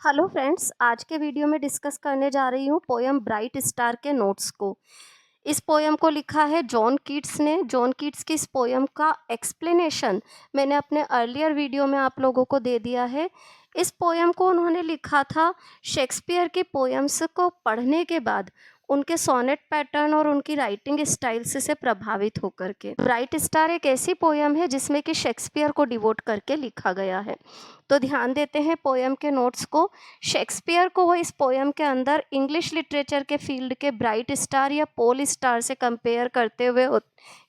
Hello friends, आज के video में डिस्कस करने जा रही हूँ पोयम ब्राइट स्टार के नोट्स को। इस पोयम को लिखा है जॉन कीट्स ने। जॉन कीट्स की इस पोयम का एक्सप्लेनेशन मैंने अपने अर्लियर वीडियो में आप लोगों को दे दिया है। इस पोयम को उन्होंने लिखा था शेक्सपियर की पोयम्स को पढ़ने के बाद, उनके सोनेट पैटर्न और उनकी राइटिंग स्टाइल्स से प्रभावित होकर के। ब्राइट स्टार एक ऐसी पोयम है जिसमें कि शेक्सपियर को डिवोट करके लिखा गया है। तो ध्यान देते हैं पोयम के नोट्स को। शेक्सपियर को वो इस पोयम के अंदर इंग्लिश लिटरेचर के फील्ड के ब्राइट स्टार या पोल स्टार से कंपेयर करते हुए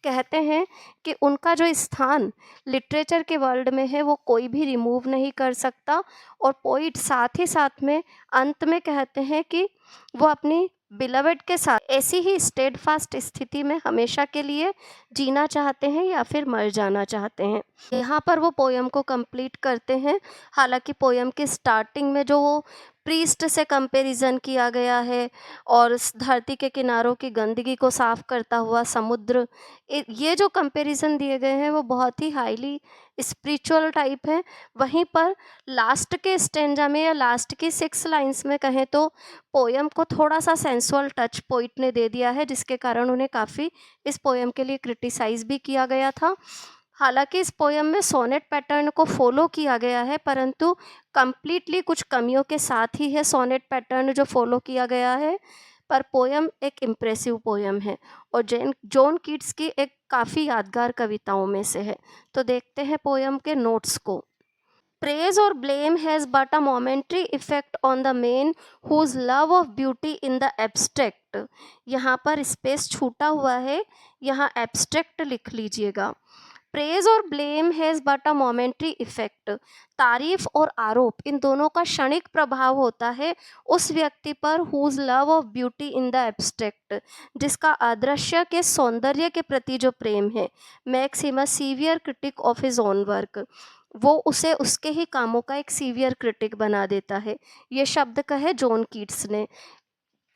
कहते हैं कि उनका जो स्थान लिटरेचर के वर्ल्ड में है वो कोई भी रिमूव नहीं कर सकता। और पोइट साथ ही साथ में अंत में कहते हैं कि वो अपनी बिलवेड के साथ ऐसी ही स्टेडफास्ट स्थिति में हमेशा के लिए जीना चाहते हैं या फिर मर जाना चाहते हैं। यहाँ पर वो पोयम को कंप्लीट करते हैं। हालांकि पोयम के स्टार्टिंग में जो वो प्रीस्ट से कंपैरिजन किया गया है और धरती के किनारों की गंदगी को साफ करता हुआ समुद्र, ये जो कंपैरिजन दिए गए हैं वो बहुत ही हाईली स्पिरिचुअल टाइप है। वहीं पर लास्ट के स्टेंजा में या लास्ट की 6 लाइंस में कहें तो पोयम को थोड़ा सा सेंसुअल टच पोइट ने दे दिया है, जिसके कारण उन्हें काफ़ी इस पोयम के लिए क्रिटिसाइज भी किया गया था। हालांकि इस पोयम में सोनेट पैटर्न को फॉलो किया गया है, परंतु कंप्लीटली कुछ कमियों के साथ ही है सोनेट पैटर्न जो फॉलो किया गया है। पर पोयम एक इम्प्रेसिव पोयम है और जॉन कीट्स की एक काफ़ी यादगार कविताओं में से है। तो देखते हैं पोयम के नोट्स को। Praise or blame has but a momentary effect on the man whose love of beauty in the abstract। यहाँ पर स्पेस छूटा हुआ है, यहाँ एब्स्ट्रैक्ट लिख लीजिएगा। प्रेज और blame has but a momentary effect. तारीफ और आरोप इन दोनों का क्षणिक प्रभाव होता है उस व्यक्ति पर whose love of beauty in the abstract, जिसका अदृश्य के सौंदर्य के प्रति जो प्रेम है। Makes him a severe critic of his own work, वो उसे उसके ही कामों का एक सीवियर क्रिटिक बना देता है। ये शब्द कहे जॉन कीट्स ने।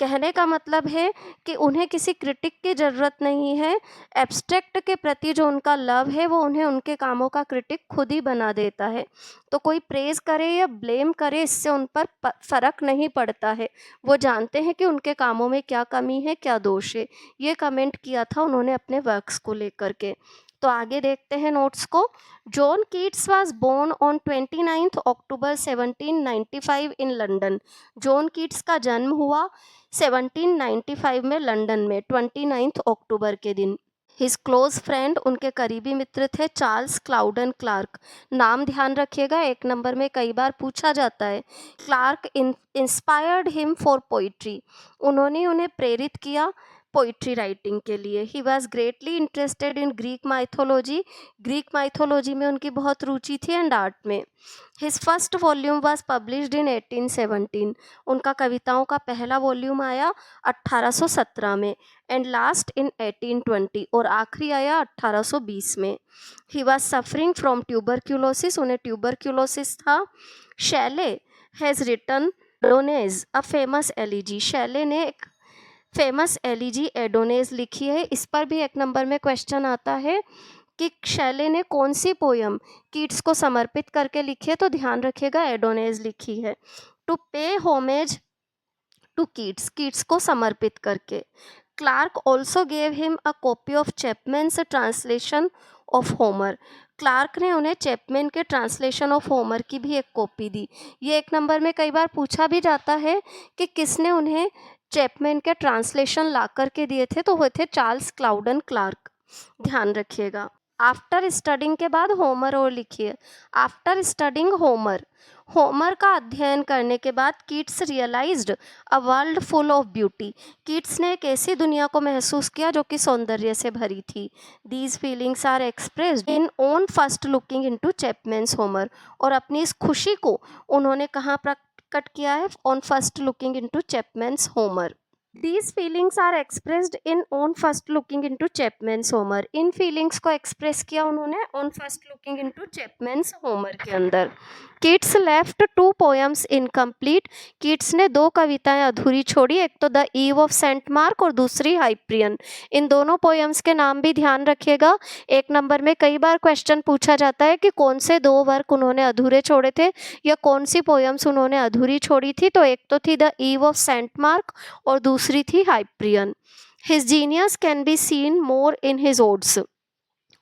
कहने का मतलब है कि उन्हें किसी क्रिटिक की ज़रूरत नहीं है। एब्स्ट्रैक्ट के प्रति जो उनका लव है वो उन्हें उनके कामों का क्रिटिक खुद ही बना देता है। तो कोई प्रेज़ करे या ब्लेम करे, इससे उन पर फ़र्क नहीं पड़ता है। वो जानते हैं कि उनके कामों में क्या कमी है, क्या दोष है। ये कमेंट किया था उन्होंने अपने वर्क्स को लेकर के। तो आगे देखते हैं नोट्स को। John Keats was born on 29 October 1795 in London. John Keats का जन्म हुआ 1795 में लंदन में 29 अक्टूबर के दिन। हिज क्लोज फ्रेंड, उनके करीबी मित्र थे चार्ल्स क्लाउडन क्लार्क। नाम ध्यान रखिएगा, 1 नंबर में कई बार पूछा जाता है। Clark inspired him for poetry, उन्होंने उन्हें प्रेरित किया पोइट्री राइटिंग के लिए। He was greatly interested in Greek mythology, Greek mythology में उनकी बहुत रुचि थी एंड आर्ट में। His first volume was published in 1817, उनका कविताओं का पहला वॉल्यूम आया 1817 में, एंड लास्ट इन 1820, और आखिरी आया 1820 में। He was suffering from tuberculosis, उन्हें ट्यूबरक्यूलोसिस था। Shelley has written Adonais a famous elegy, Shelley ने एक फेमस एलिजी एडोनेज लिखी है। इस पर भी 1 नंबर में क्वेश्चन आता है कि शैले ने कौन सी पोयम कीट्स को समर्पित करके लिखी है। तो ध्यान रखिएगा एडोनेज लिखी है। टू पे होमेज टू कीट्स, कीट्स को समर्पित करके। Clarke also gave him a copy of Chapman's translation of Homer, Clarke ने उन्हें चैपमैन के ट्रांसलेशन ऑफ होमर की भी एक कॉपी दी। ये 1 नंबर में कई बार पूछा भी जाता है कि किसने उन्हें चैपमैन के ट्रांसलेशन ला करके दिए थे, तो वो थे चार्ल्स क्लाउडन क्लार्क। ध्यान रखिएगा। आफ्टर स्टडिंग के बाद होमर और लिखिए। आफ्टर स्टडिंग होमर, होमर का अध्ययन करने के बाद Keats realised a world full of beauty, Keats ने एक ऐसी दुनिया को महसूस किया जो कि सौंदर्य से भरी थी। These feelings are expressed in on first looking into Chapman's Homer, और अपनी इस खुशी को उन्होंने कहाँ प्रकट किया है? On first looking into Chapman's Homer. These feelings are expressed in on first looking into Chapman's Homer, in feelings को एक्सप्रेस किया उन्होंने on first looking into Chapman's Homer के अंदर। Keats left 2 poems incomplete. Keats ने 2 कविताएं अधूरी छोड़ी, एक तो the ewe of Saint Mark और दूसरी हाइप्रियन। इन दोनों पोएम्स के नाम भी ध्यान रखिएगा। 1 नंबर में कई बार क्वेश्चन पूछा जाता है कि कौन से 2 वर्क उन्होंने अधूरे छोड़े थे या कौन सी पोएम्स उन्होंने अधूरी छोड़ी थी। तो एक तो थी the ewe of Saint Mark और दूसरी थी Hyperion. His genius can be seen more in his odes.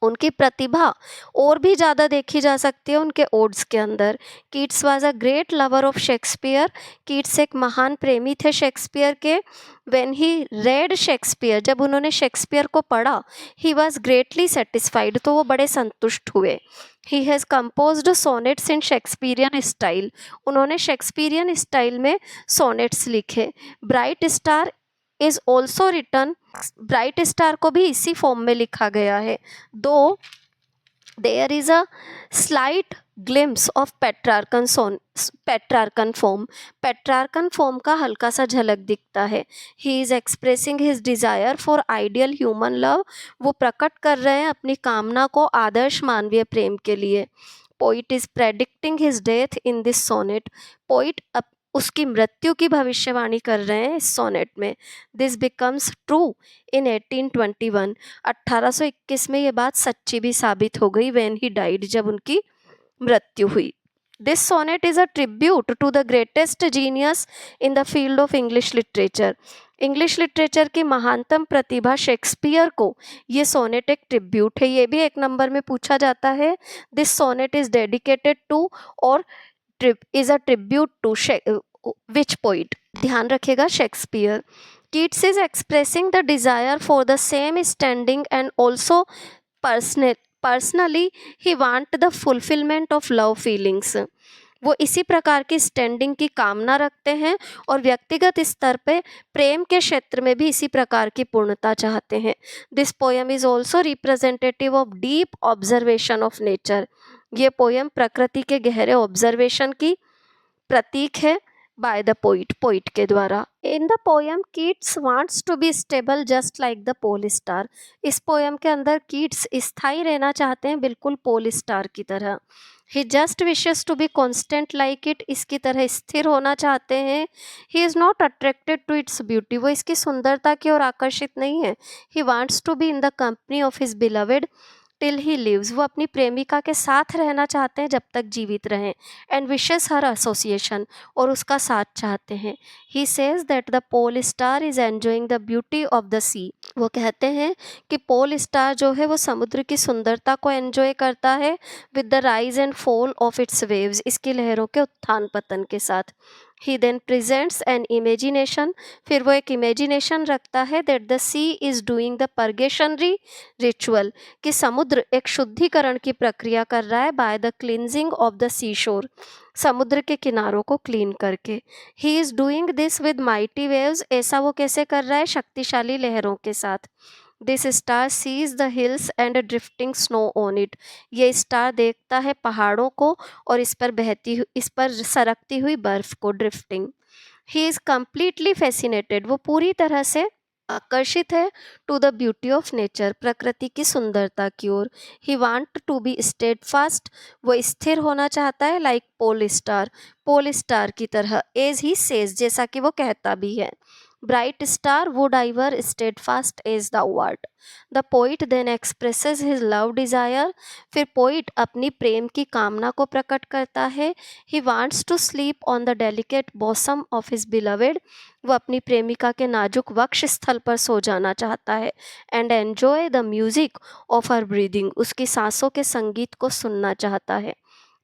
उनकी प्रतिभा और भी ज़्यादा देखी जा सकती है उनके ओड्स के अंदर। Keats was a great lover of Shakespeare. Keats एक महान प्रेमी थे शेक्सपियर के। व्हेन ही रेड शेक्सपियर, जब उन्होंने शेक्सपियर को पढ़ा, ही वॉज ग्रेटली सेटिस्फाइड, तो वो बड़े संतुष्ट हुए। He has composed sonnets in Shakespearean style. उन्होंने शेक्सपियरियन स्टाइल में सोनेट्स लिखे। Bright star is also written. Bright star को भी इसी फॉर्म में लिखा गया है। Though there is a slight glimpse of Petrarchan form. Petrarchan form का हल्का सा झलक दिखता है। He is expressing his desire for ideal human love. वो प्रकट कर रहे हैं अपनी कामना को आदर्श मानवीय प्रेम के लिए। Poet is predicting his death in this sonnet. Poet उसकी मृत्यु की भविष्यवाणी कर रहे हैं इस सोनेट में। This becomes true in 1821। 1821 में ये बात सच्ची भी साबित हो गई। व्हेन ही डाइड, जब उनकी मृत्यु हुई। This sonnet is a tribute to the greatest genius in the field of English literature. English literature की महानतम प्रतिभा शेक्सपियर को ये सोनेट एक ट्रिब्यूट है। ये भी 1 नंबर में पूछा जाता है। This sonnet is dedicated to और is a tribute to which poet? ध्यान रखिएगा, Shakespeare. Keats is expressing the desire for the same standing and also personally he want the fulfillment of love feelings. वो इसी प्रकार की standing की कामना रखते हैं और व्यक्तिगत स्तर पे प्रेम के क्षेत्र में भी इसी प्रकार की पूर्णता चाहते हैं। This poem is also representative of deep observation of nature. ये पोएम प्रकृति के गहरे ऑब्जर्वेशन की प्रतीक है बाय द पोइट के द्वारा। In the poem Keats wants to be stable just like the pole star. इस पोएम के अंदर कीट्स स्थायी रहना चाहते हैं, बिल्कुल पोल स्टार की तरह। He just wishes to be constant like it, इसकी तरह स्थिर होना चाहते हैं। He is not attracted to its beauty, वो इसकी सुंदरता की ओर आकर्षित नहीं है। He wants to be in the company of his beloved till he lives. वो अपनी प्रेमिका के साथ रहना चाहते हैं जब तक जीवित रहें। एंड विशेस हर एसोसिएशन, और उसका साथ चाहते हैं। He says that the pole star is enjoying the beauty of the sea. वो कहते हैं कि पोल स्टार जो है वो समुद्र की सुंदरता को एंजॉय करता है with the rise and fall of its waves, इसकी लहरों के उत्थान पतन के साथ। He then presents an imagination, फिर वो एक इमेजिनेशन रखता है that the sea is doing the purgatory ritual, कि समुद्र एक शुद्धिकरण की प्रक्रिया कर रहा है by the cleansing of the sea shore, समुद्र के किनारों को क्लीन करके। He is doing this with mighty waves, ऐसा वो कैसे कर रहा है? शक्तिशाली लहरों के साथ। This star sees the hills and drifting snow on it, ये स्टार देखता है पहाड़ों को और इस पर सरकती हुई बर्फ को, drifting. He is completely fascinated, वो पूरी तरह से आकर्षित है to the beauty of nature, प्रकृति की सुंदरता की ओर। He want to be steadfast, वो स्थिर होना चाहता है लाइक पोल स्टार की तरह। एज ही सेज, जैसा कि वो कहता भी है। Bright star would ever steadfast as thou art. The poet then expresses his love desire. फिर पोइट अपनी प्रेम की कामना को प्रकट करता है। He wants to sleep on the delicate bosom of his beloved. वो अपनी प्रेमिका के नाजुक वक्ष स्थल पर सो जाना चाहता है। And enjoy the music of her breathing. उसकी सांसों के संगीत को सुनना चाहता है।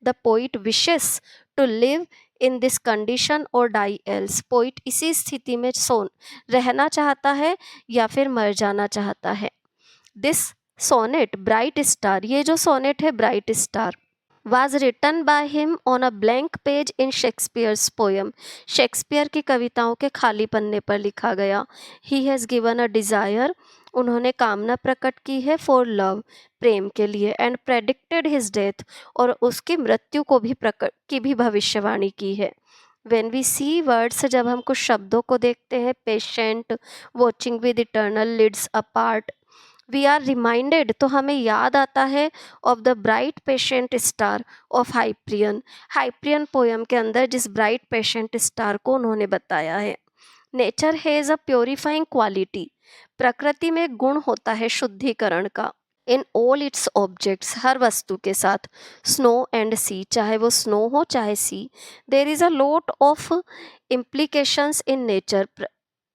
The poet wishes to live in this condition और डाई एल्स, पोइट इसी स्थिति में रहना चाहता है या फिर मर जाना चाहता है। दिस सोनेट ब्राइट स्टार, ये जो सोनेट है bright star, was written by him on a blank page in Shakespeare's poem. Shakespeare की कविताओं के खाली पन्ने पर लिखा गया। He has given a desire, उन्होंने कामना प्रकट की है, for love, प्रेम के लिए, and predicted his death, और उसकी मृत्यु को भी भविष्यवाणी की है। When we see words, जब हम कुछ शब्दों को देखते हैं, patient, watching with eternal lids apart, we are reminded, तो हमें याद आता है of the bright patient star of Hyperion. Hyperion poem के अंदर जिस ब्राइट पेशेंट स्टार को उन्होंने बताया है। Nature has a purifying quality, प्रकृति में गुण होता है शुद्धिकरण का। इन ऑल इट्स ऑब्जेक्ट्स, हर वस्तु के साथ, स्नो एंड सी, चाहे वो स्नो हो चाहे sea, there is a lot of implications in nature.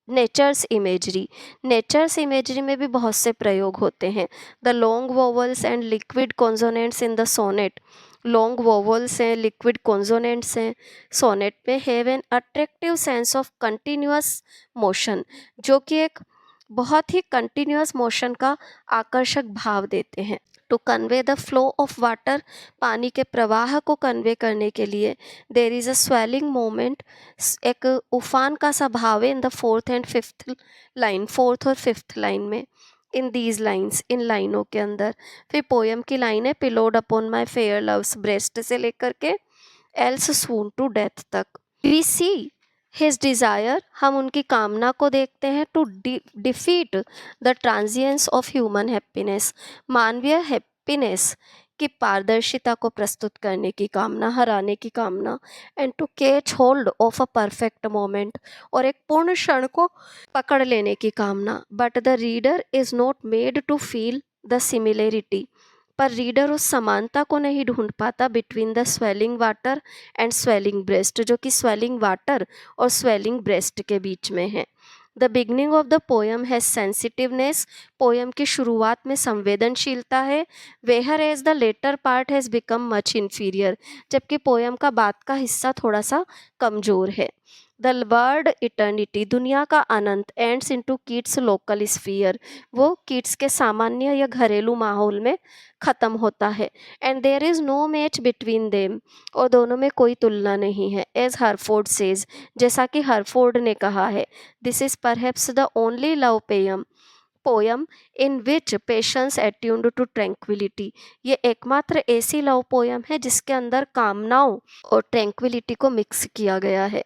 Nature's imagery, nature's imagery में भी बहुत से प्रयोग होते हैं। The long vowels and liquid consonants in the sonnet, long vowels हैं, लिक्विड कॉन्सोनेंट्स हैं सोनेट में, have an attractive sense of continuous motion, जो कि एक बहुत ही कंटिन्यूअस मोशन का आकर्षक भाव देते हैं। To convey the flow of water, पानी के प्रवाह को कन्वे करने के लिए, there is a swelling moment, एक उफान का सा भाव है in the fourth and fifth line, fourth और फिफ्थ लाइन में। इन दीज लाइन्स, इन लाइनों के अंदर। फिर पोयम की लाइन है, pillowed upon my fair love's breast से लेकर के एल्स सून टू डेथ तक। वी सी हिज डिज़ायर, हम उनकी कामना को देखते हैं, to defeat the transience of human happiness, मानवीय हैप्पीनेस की पारदर्शिता को प्रस्तुत करने की कामना, हराने की कामना। And to catch hold of a perfect moment, और एक पूर्ण क्षण को पकड़ लेने की कामना। But the reader is not made to feel the similarity, पर रीडर उस समानता को नहीं ढूंढ पाता between the swelling water and swelling breast, जो कि स्वेलिंग वाटर और स्वेलिंग ब्रेस्ट के बीच में है। The beginning of the poem has sensitiveness, poem की शुरुआत में संवेदनशीलता है। वेहर as the latter part has become much inferior, जबकि पोयम का बाद का हिस्सा थोड़ा सा कमज़ोर है। द वर्ड इटर्निटी, दुनिया का अनंत, ends into kids local sphere, वो किड्स के सामान्य या घरेलू माहौल में ख़त्म होता है। And there is no match between them, और दोनों में कोई तुलना नहीं है। एज हरफोर्ड सेज, जैसा कि हरफोर्ड ने कहा है, this is perhaps the only love poem in which patience attuned to tranquillity, ये एकमात्र ऐसी लव पोयम है जिसके अंदर कामनाओं और ट्रैंक्विलिटी को मिक्स किया गया है।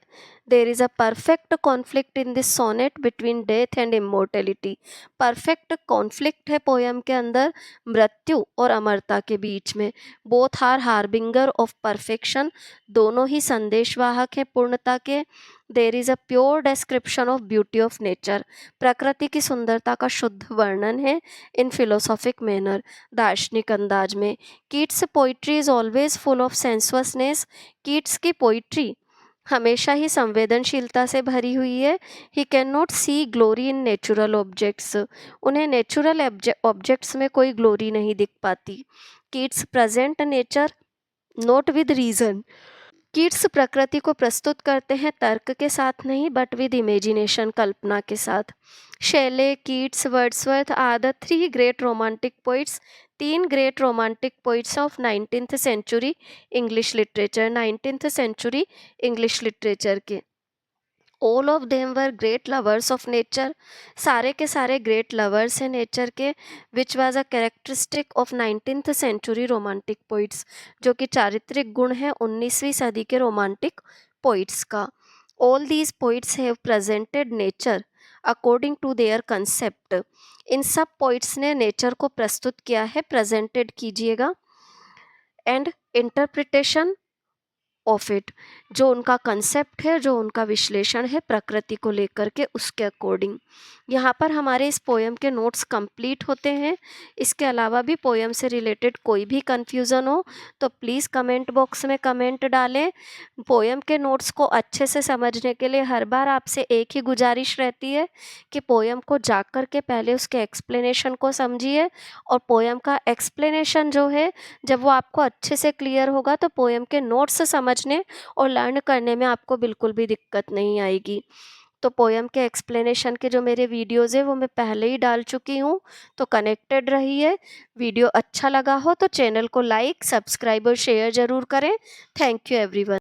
There is a perfect conflict in this sonnet between death and immortality, perfect conflict है पोयम के अंदर मृत्यु और अमरता के बीच में। Both are harbinger of perfection, दोनों ही संदेशवाहक हैं पूर्णता के। There is a pure description of beauty of nature, प्रकृति की सुंदरता का शुद्ध वर्णन है। इन फिलोसॉफिक मैनर, दार्शनिक अंदाज में। Keats poetry is always full of sensuousness, Keats की पोइट्री हमेशा ही संवेदनशीलता से भरी हुई है। He can not see glory in natural objects, उन्हें नेचुरल ऑब्जेक्ट्स में कोई ग्लोरी नहीं दिख पाती। Keats present nature not with reason, Keats प्रकृति को प्रस्तुत करते हैं तर्क के साथ नहीं, बट विद इमेजिनेशन, कल्पना के साथ। Shelley, Keats, Wordsworth are the three great romantic poets, तीन great romantic poets of 19th century English literature, 19th century English literature के। All of them were great lovers of nature, सारे के सारे great lovers हैं nature के। Which was a characteristic of 19th century romantic poets, जो कि चारित्रिक गुण है 19वीं सदी के रोमांटिक पोइट्स का। All these poets have presented nature according to their concept, इन सब पोइट्स ने नेचर को प्रस्तुत किया है, प्रेजेंटेड कीजिएगा। एंड इंटरप्रिटेशन ऑफ इट, जो उनका कंसेप्ट है, जो उनका विश्लेषण है प्रकृति को लेकर के, उसके अकॉर्डिंग। यहाँ पर हमारे इस पोयम के नोट्स कंप्लीट होते हैं। इसके अलावा भी पोयम से रिलेटेड कोई भी कन्फ्यूज़न हो तो प्लीज़ कमेंट बॉक्स में कमेंट डालें। पोयम के नोट्स को अच्छे से समझने के लिए हर बार आपसे एक ही गुजारिश रहती है कि पोयम को जा कर के पहले उसके एक्सप्लेनेशन को समझिए, और पोयम का एक्सप्लेनेशन जो है, जब वो आपको अच्छे से क्लियर होगा तो पोयम के नोट्स समझने और लर्न करने में आपको बिल्कुल भी दिक्कत नहीं आएगी। तो पोयम के एक्सप्लेनेशन के जो मेरे वीडियोज़ है वो मैं पहले ही डाल चुकी हूँ, तो कनेक्टेड रहिए। वीडियो अच्छा लगा हो तो चैनल को लाइक, सब्सक्राइब और शेयर ज़रूर करें। Thank you everyone.